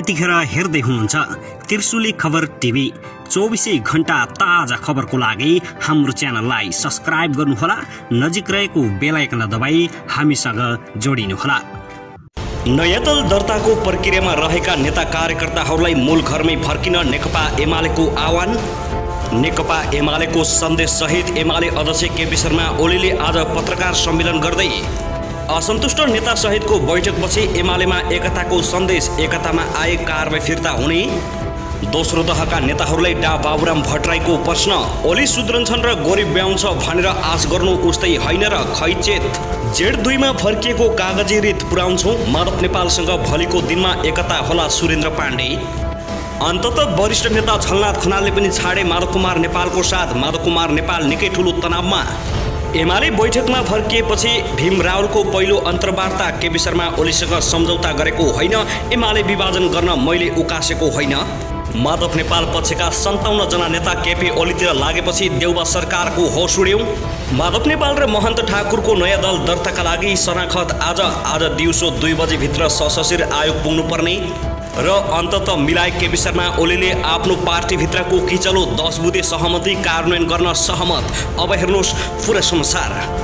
यतिखेर हेर्दै हुनुहुन्छ त्रिशुली खबर टिभी। 24 घण्टा ताजा खबरको लागि हाम्रो च्यानललाई सब्स्क्राइब गर्नुहोला, नजिक रहेको बेल आइकन दबाई हामीसँग जोडिनुहोला। नयाँ दल दर्ताको प्रक्रियामा रहेका नेता कार्यकर्ताहरूलाई मूल घरमै फर्किन नेकपा एमालेको आह्वान। नेकपा एमालेको सन्देश सहित एमाले अध्यक्ष केपी शर्मा ओलीले आज पत्रकार सम्मेलन गर्दै असन्तुष्ट नेता सहितको बैठकपछि एमालेमा एकताको सन्देश, एकतामा आए कारबाही फिर्ता हुने, दोस्रो तहका नेताहरूलाई डा बाबुराम भट्टराईको प्रश्न, ओली सुध्रन्छन् र गरिब ब्याउँछ भनेर आश गर्नु उस्तै होइन र खैचेत। जेठ 2 मा फर्किएको कागजी रित पुर्याउँछौँ, माधव नेपालसँग भोलिको दिनमा एकता होला सुरेन्द्र पाण्डे। अन्ततः वरिष्ठ नेता झलनाथ खनालले पनि छाडे माधव कुमार नेपालको साथ। माधव कुमार नेपाल निकै ठुलो तनावमा। एमाले बैठकमा फर्किएपछि भीम रावलको पहिलो अन्तर्वार्ता, केपी शर्मा ओलीसँग सम्झौता गरेको होइन, एमाले विभाजन गर्न मैले उकासेको होइन। माधव नेपाल पक्षका 57 जना नेता केपी ओलीतिर लागेपछि देउबा सरकारको होस उड्यो। माधव नेपाल र महन्त ठाकुरको नयाँ दल दर्ताका लागि शनाखत आज दिउँसो 2 बजे भित्र सशस्त्र आयोग पुग्नुपर्ने र अन्ततः मिलाए केपी शर्मा ओलीले आफ्नो पार्टीभित्रको किचलो 10 बुँदे सहमति कार्यान्वयन गर्न सहमत। अब हेर्नुहोस् पुरै समाचार।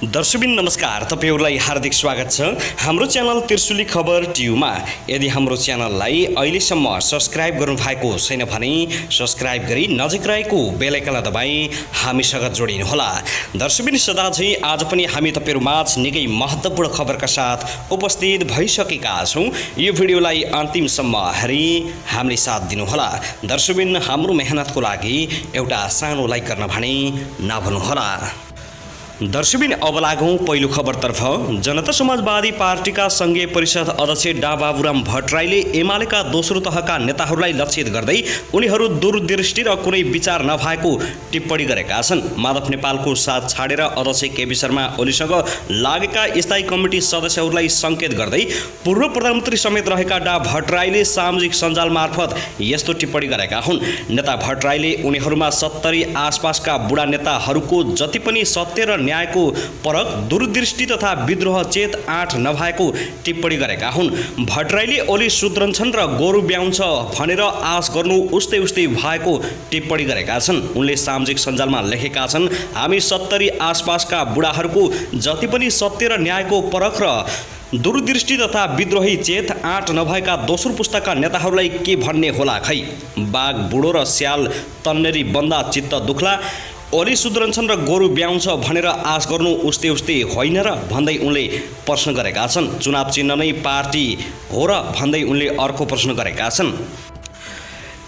दर्शकबिन नमस्कार, तपाईहरुलाई हार्दिक स्वागत छ हाम्रो च्यानल त्रिशुली खबर टिभीमा। यदि हाम्रो च्यानललाई अहिलेसम्म सब्स्क्राइब गर्नु भएको छैन भने सब्स्क्राइब गरी नजिक रहेको बेल आइकन दबाई हामीसँग जोडिनुहोला। दर्शकबिन सदाझै आज पनि हामी तपाईहरुमाझ निकै महत्त्वपूर्ण खबरका साथ उपस्थित भइसकेका छौं। यो भिडियोलाई अन्तिमसम्म हेरी हामीले साथ दिनुहोला। दर्शकबिन हाम्रो मेहनतको लागि एउटा सानो लाइक गर्न भने नभुल्नुहोला। दर्शकबिन अब लागौं पहिलो खबरतर्फ। जनता समाजवादी पार्टीका संघीय परिषद अध्यक्ष डा बाबुराम भट्टराईले एमालेका दोस्रो तहका नेताहरूलाई लक्षित गर्दै उनीहरू दूरदृष्टि र कुनै विचार नभएको टिप्पणी गरेका छन्। माधव नेपालको साथ छाडेर अध्यक्ष केपी शर्मा ओलीसँग लागेका स्थायी कमिटी सदस्यहरूलाई संकेत गर्दै पूर्व प्रधानमन्त्री समेत रहेका डा भट्टराईले सामाजिक सञ्जाल मार्फत यस्तो टिप्पणी गरेका हुन्। नेता भट्टराईले उनीहरूमा 70 आसपासका बुढा नेताहरूको जति पनि सत्य र न्यायको परक, दूरदृष्टि तथा विद्रोह चेत आँट नभएको टिप्पणी गरेका हुन्। भट्टराईले ओली सुध्रन्छन् र गोरु ब्याउँछ भनेर आश गर्नु उस्तै भएको टिप्पणी गरेका छन्। उनले सामाजिक सञ्जालमा लेखेका छन्, हामी 70 आसपासका बुढाहरूको जति पनि सत्य र न्यायको परख र दूरदृष्टि तथा विद्रोही चेत आँट नभएका दोस्रो पुस्ताका नेताहरूलाई के भन्ने होला खै। बाघ बुढो र स्याल तन्नेरी बन्दा चित्त दुख्ला, ओली सुध्रन्छन् र गोरु ब्याउँछ भनेर आश गर्नु उस्तै होइन र भन्दै उनले प्रश्न गरेका छन्। चुनाव चिन्ह नै पार्टी हो र भन्दै उनले अर्को प्रश्न गरेका छन्।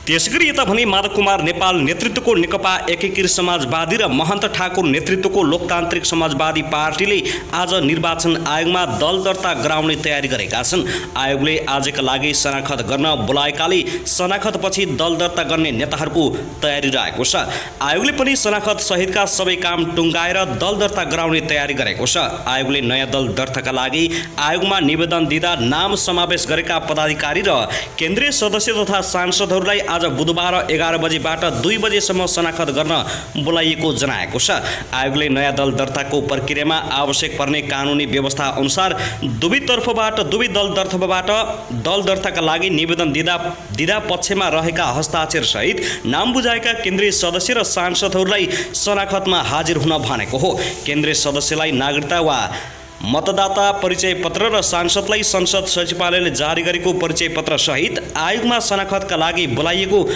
त्यसगरी यता भने माधव कुमार नेपाल नेतृत्वको नेकपा एकीकृत समाजवादी र महन्त ठाकुर नेतृत्वको लोकतान्त्रिक समाजवादी पार्टीले आज निर्वाचन आयोगमा दल दर्ता गराउने तयारी गरेका छन्। आयोगले आजका लागि शनाखत गर्न बोलाएकाले शनाखतपछि दल दर्ता गर्ने नेताहरूको तयारी रहेको छ। आयोगले पनि शनाखत सहितका सबै काम टुङ्गाएर दल दर्ता गराउने तयारी गरेको छ। आयोगले नयाँ दल दर्ताका लागि आयोगमा निवेदन दिँदा नाम समावेश गरेका पदाधिकारी र केन्द्रीय सदस्य तथा सांसदहरूलाई आज बुधबार 11 बजेबाट 2 बजेसम्म शनाखत गर्न बोलाइएको जनाएको छ। आयोगले नयाँ दल दर्ताको प्रक्रियामा आवश्यक पर्ने कानुनी व्यवस्था अनुसार दुवै दल दर्ताका लागि निवेदन दिँदा पक्षमा रहेका हस्ताक्षर सहित नाम बुझाएका केन्द्रीय सदस्य र सांसदहरूलाई शनाखतमा हाजिर हुन भनेको हो। केन्द्रीय सदस्यलाई नागरिकता वा मतदाता परिचय पत्र र सांसदलाई संसद सचिवालयले जारी गरेको परिचय पत्र सहित आयोगमा शनाखतका लागि बोलाइएको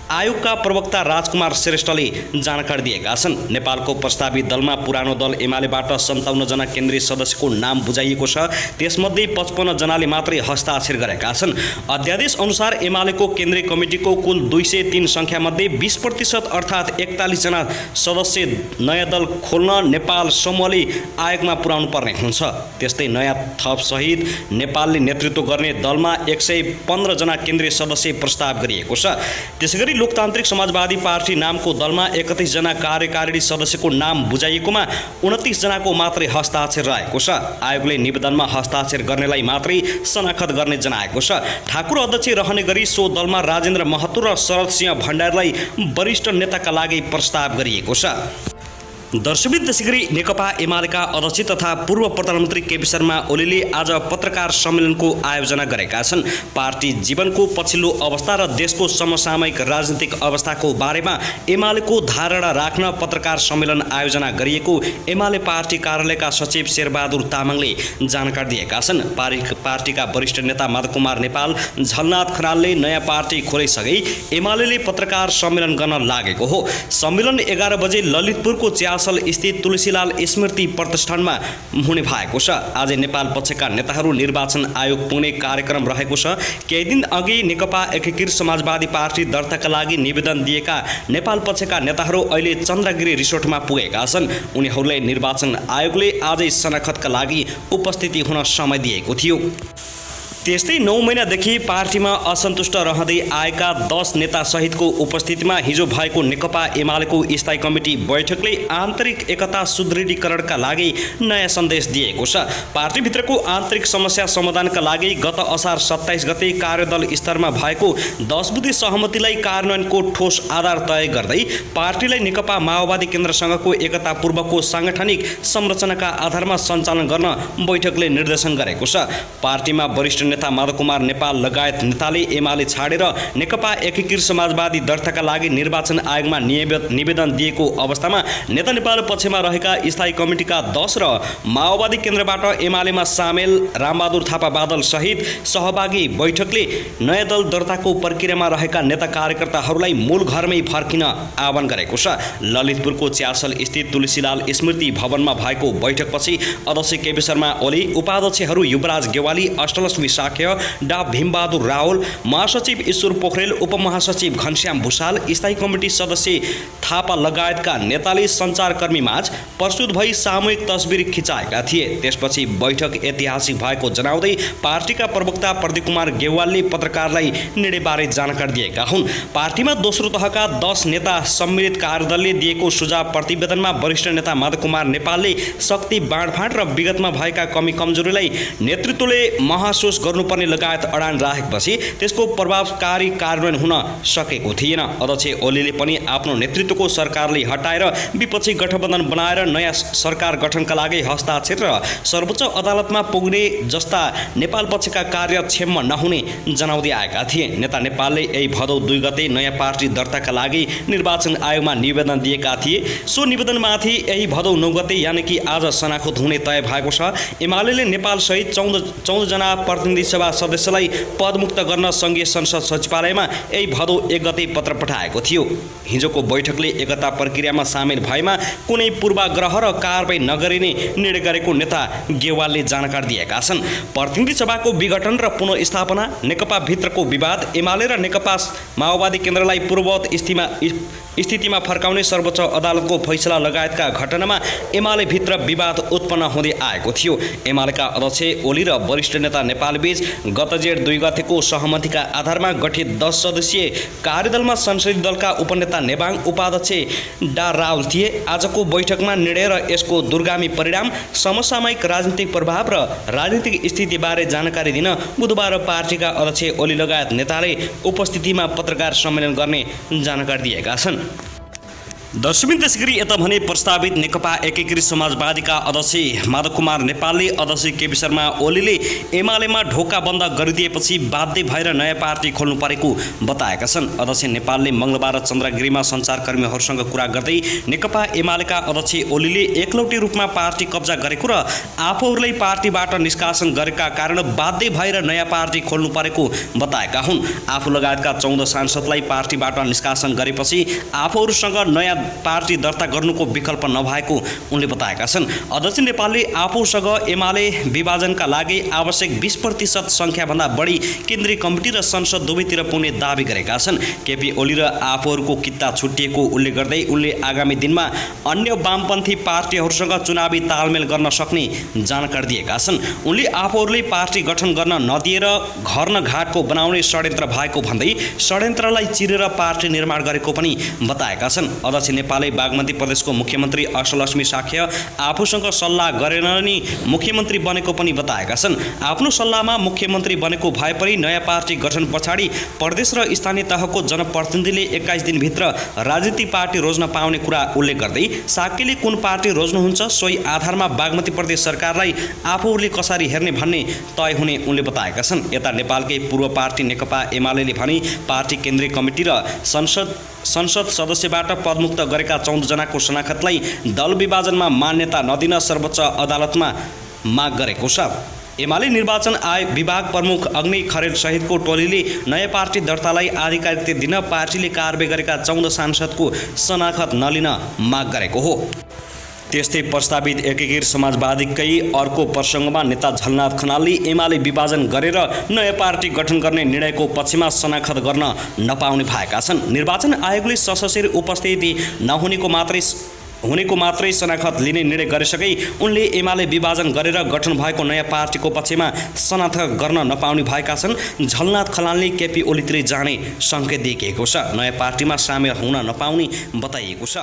आयोगका प्रवक्ता राजकुमार श्रेष्ठले जानकारी दिएका छन्। नेपालको प्रस्तावित दलमा पुरानो दल एमालेबाट 57 जना केन्द्रीय सदस्यको नाम बुझाइएको छ। त्यसमध्ये 55 जनाले मात्रै हस्ताक्षर गरेका छन्। अध्यादेश अनुसार एमालेको केन्द्रीय कमिटीको कुल 203 सङ्ख्यामध्ये 20% अर्थात् 41 जना सदस्य नयाँ दल खोल्न नेपाल समूहले आयोगमा पुर्याउनु पर्ने हुन्छ। त्यस्तै नयाँ थप सहित नेपालले नेतृत्व गर्ने दलमा 115 जना केन्द्रीय सदस्य प्रस्ताव गरिएको छ। त्यसैगरी लोकतान्त्रिक समाजवादी पार्टी नामको दलमा 31 जना कार्यकारिणी सदस्यको नाम बुझाइएकोमा 29 जनाको मात्रै हस्ताक्षर रहेको छ। आयोगले निवेदनमा हस्ताक्षर गर्नेलाई मात्रै शनाखत गर्ने जनाएको छ। ठाकुर अध्यक्ष रहने गरी सो दलमा राजेन्द्र महतो र शरद सिंह भण्डारीलाई वरिष्ठ नेताका लागि प्रस्ताव गरिएको छ। दर्शकवृन्द, त्यसैगरी नेकपा एमालेका अध्यक्ष तथा पूर्व प्रधानमन्त्री केपी शर्मा ओलीले आज पत्रकार सम्मेलनको आयोजना गरेका छन्। पार्टी जीवनको पछिल्लो अवस्था र देशको समसामयिक राजनीतिक अवस्थाको बारेमा एमालेको धारणा राख्न पत्रकार सम्मेलन आयोजना गरिएको एमाले पार्टी कार्यालयका सचिव शेरबहादुर तामाङले जानकारी दिएका छन्। पार्टीका वरिष्ठ नेता माधवकुमार नेपाल, झलनाथ खनालले नयाँ पार्टी खोलिसके एमालेले पत्रकार सम्मेलन गर्न लागेको हो। सम्मेलन 11 बजे ललितपुरको च्यासल स्थित तुलसीलाल स्मृति प्रतिष्ठानमा हुने भएको छ। आज नेपाल पक्षका नेताहरू निर्वाचन आयोग पुग्ने कार्यक्रम रहेको छ। केही दिन अघि नेकपा एकीकृत समाजवादी पार्टी दर्ताका लागि निवेदन दिएका नेपाल पक्षका नेताहरू अहिले चन्द्रगिरी रिसोर्टमा पुगेका छन्। उनीहरूलाई निर्वाचन आयोगले आजै सनाखतका लागि उपस्थिति हुन समय दिएको थियो। त्यस्तै 9 महिनादेखि पार्टीमा असन्तुष्ट रहँदै आएका 10 नेता सहितको उपस्थितिमा हिजो भएको नेकपा एमालेको स्थायी कमिटी बैठकले आन्तरिक एकता सुदृढीकरणका लागि नयाँ सन्देश दिएको छ। पार्टीभित्रको आन्तरिक समस्या समाधानका लागि गत असार 27 गते कार्यदल स्तरमा भएको 10 बुँदे सहमतिलाई कार्यान्वयनको ठोस आधार तय गर्दै पार्टीलाई नेकपा माओवादी केन्द्रसँगको एकतापूर्वकको साङ्गठनिक संरचनाका आधारमा सञ्चालन गर्न बैठकले निर्देशन गरेको छ। पार्टीमा वरिष्ठ नेता माधवकुमार नेपाल लगायत नेताले एमाले छाडेर नेकपा एकीकृत समाजवादी दर्ताका लागि निर्वाचन आयोगमा निवेदन दिएको अवस्थामा नेता नेपाल पक्षमा रहेका स्थायी कमिटीका 10 र माओवादी केन्द्रबाट एमालेमा सामेल रामबहादुर थापा बादल सहित सहभागी बैठकले नयाँ दल दर्ताको प्रक्रियामा रहेका नेता कार्यकर्ताहरूलाई मूल घरमै फर्किन आह्वान गरेको छ। ललितपुरको च्यासल स्थित तुलसीलाल स्मृति भवनमा भएको बैठकपछि अध्यक्ष केपी शर्मा ओली, उपाध्यक्षहरू युवराज गेवाली, अष्टलक्ष्मी डा भीमबहादुर रावल, महासचिव ईश्वर पोखरेल, उपमहासचिव घनश्याम भूषाल, स्थायी कमिटी सदस्य थापा लगायतका नेताले सञ्चारकर्मीमाझ प्रस्तुत भई सामूहिक तस्बिर खिचाएका थिए। त्यसपछि बैठक ऐतिहासिक भएको जनाउँदै पार्टीका प्रवक्ता प्रदीप कुमार गेवालले पत्रकारलाई निर्णयबारे जानकारी दिएका हुन्। पार्टीमा दोस्रो तहका 10 नेता सम्मिलित कार्यदलले दिएको सुझाव प्रतिवेदनमा वरिष्ठ नेता माधवकुमार नेपालले शक्ति बाँडफाँड र विगतमा भएका कमी कमजोरीलाई नेतृत्वले महसुस गर्नुपर्ने लगायत अडान राखेपछि त्यसको प्रभावकारी कार्यान्वयन हुन सकेको थिएन। अध्यक्ष ओलीले पनि आफ्नो नेतृत्वको सरकारले हटाएर विपक्षी गठबन्धन बनाएर नयाँ सरकार गठनका लागि हस्ताक्षर र सर्वोच्च अदालतमा पुग्ने जस्ता नेपाल पक्षका कार्य क्षेममा नहुने जनाउँदै आएका थिए। नेता नेपालले यही भदौ 2 गते नयाँ पार्टी दर्ताका लागि निर्वाचन आयोगमा निवेदन दिएका थिए। सो निवेदनमाथि यही भदौ 9 गते यानि कि आज सनाखत हुने तय भएको छ। एमालेले नेपाल सहित 14 जना प्रतिनिधि सभा सदस्यलाई पदमुक्त गर्न संघीय संसद सचिवालयमा यही भदौ 1 गते पत्र पठाएको थियो। हिजोको बैठकले एकता प्रक्रियामा सामेल भएमा कुनै पूर्वाग्रह र कारबाही नगरिने निर्णय गरेको नेता गेवालले जानकारी दिएका छन्। प्रतिनिधि सभाको विघटन र पुनर्स्थापना, नेकपा भित्रको विवाद, एमाले र नेकपा माओवादी केन्द्रलाई पूर्ववत स्थितिमा फर्काउने सर्वोच्च अदालतको फैसला लगायतका घटनामा एमाले भित्र विवाद उत्पन्न हुँदै आएको थियो। एमालेका अध्यक्ष ओली र वरिष्ठ नेता नेपालबीच गत जेठ 2 गतेको सहमतिका आधारमा गठित 10 सदस्यीय कार्यदलमा संसदीय दलका उपनेता नेबाङ, उपाध्यक्ष डा रावल थिए। आजको बैठकमा निर्णय र यसको दूरगामी परिणाम, समसामयिक राजनीतिक प्रभाव र राजनीतिक स्थितिबारे जानकारी दिन बुधबार पार्टीका अध्यक्ष ओली लगायत नेताले उपस्थितिमा पत्रकार सम्मेलन गर्ने जानकारी दिएका छन्। दर्शकवृन्द, त्यसैगरी यता भने प्रस्तावित नेकपा एकीकृत समाजवादीका अध्यक्ष माधवकुमार नेपालले अध्यक्ष केपी शर्मा ओलीले एमालेमा ढोका बन्द गरिदिएपछि बाध्य भएर नयाँ पार्टी खोल्नु परेको बताएका छन्। अध्यक्ष नेपालले मङ्गलबार चन्द्रगिरीमा सञ्चारकर्मीहरूसँग कुरा गर्दै नेकपा एमालेका अध्यक्ष ओलीले एकलौटी रूपमा पार्टी कब्जा गरेको र आफूहरूलाई पार्टीबाट निष्कासन गरेका कारण बाध्य भएर नयाँ पार्टी खोल्नु परेको बताएका हुन्। आफू लगायतका 14 सांसदलाई पार्टीबाट निष्कासन गरेपछि आफूहरूसँग नयाँ पार्टी दर्ता गर्नुको विकल्प नभएको उनले बताएका छन्। अध्यक्ष नेपालले आफूसँग एमाले विभाजनका लागि आवश्यक 20% सङ्ख्याभन्दा बढी केन्द्रीय कमिटी र संसद दुवैतिर पुग्ने दावी गरेका छन्। केपी ओली र आफूहरूको किता छुट्टिएको उल्लेख गर्दै उनले आगामी दिनमा अन्य वामपन्थी पार्टीहरूसँग चुनावी तालमेल गर्न सक्ने जानकारी दिएका छन्। उनले आफूहरूले पार्टी गठन गर्न नदिएर घर न घाटको बनाउने षड्यन्त्र भएको भन्दै षड्यन्त्रलाई चिरेर पार्टी निर्माण गरेको पनि बताएका छन्। अध्यक्ष विपक्षी नेपालले बागमती प्रदेशको मुख्यमन्त्री अष्टलक्ष्मी साख्य आफूसँग सल्लाह गरेर नि मुख्यमन्त्री बनेको पनि बताएका छन्। आफ्नो सल्लाहमा मुख्यमन्त्री बनेको भए पनि नयाँ पार्टी गठन पछाडि प्रदेश र स्थानीय तहको जनप्रतिनिधिले 21 दिनभित्र राजनीतिक पार्टी रोज्न पाउने कुरा उल्लेख गर्दै साक्यले कुन पार्टी रोज्नुहुन्छ सोही आधारमा बागमती प्रदेश सरकारलाई आफूले कसरी हेर्ने भन्ने तय हुने उनले बताएका छन्। यता नेपालकै पूर्व पार्टी नेकपा एमाले भने पार्टी केन्द्रीय कमिटी र संसद सदस्यबाट पदमुक्त गरेका 14 जनाको शनाखतलाई दल विभाजनमा मान्यता नदिन सर्वोच्च अदालतमा माग गरेको छ। एमाले निर्वाचन आयोग विभाग प्रमुख अग्नि खरेल सहितको टोलीले नयाँ पार्टी दर्तालाई आधिकारिकता दिन पार्टीले कारबाही गरेका 14 सांसदको शनाखत नलिन माग गरेको हो। त्यस्तै प्रस्तावित एकीकृत समाजवादीकै अर्को प्रसङ्गमा नेता झलनाथ खनालले एमाले विभाजन गरेर नयाँ पार्टी गठन गर्ने निर्णयको पक्षमा शनाखत गर्न नपाउने भएका छन्। निर्वाचन आयोगले सशरीर उपस्थिति हुनेको मात्रै शनाखत लिने निर्णय गरिसके उनले एमाले विभाजन गरेर गठन भएको नयाँ पार्टीको पक्षमा शनाखत गर्न नपाउने भएका छन्। झलनाथ खनालले केपी ओलीतिर जाने सङ्केत दिएको छ। नयाँ पार्टीमा सामेल हुन नपाउने बताइएको छ।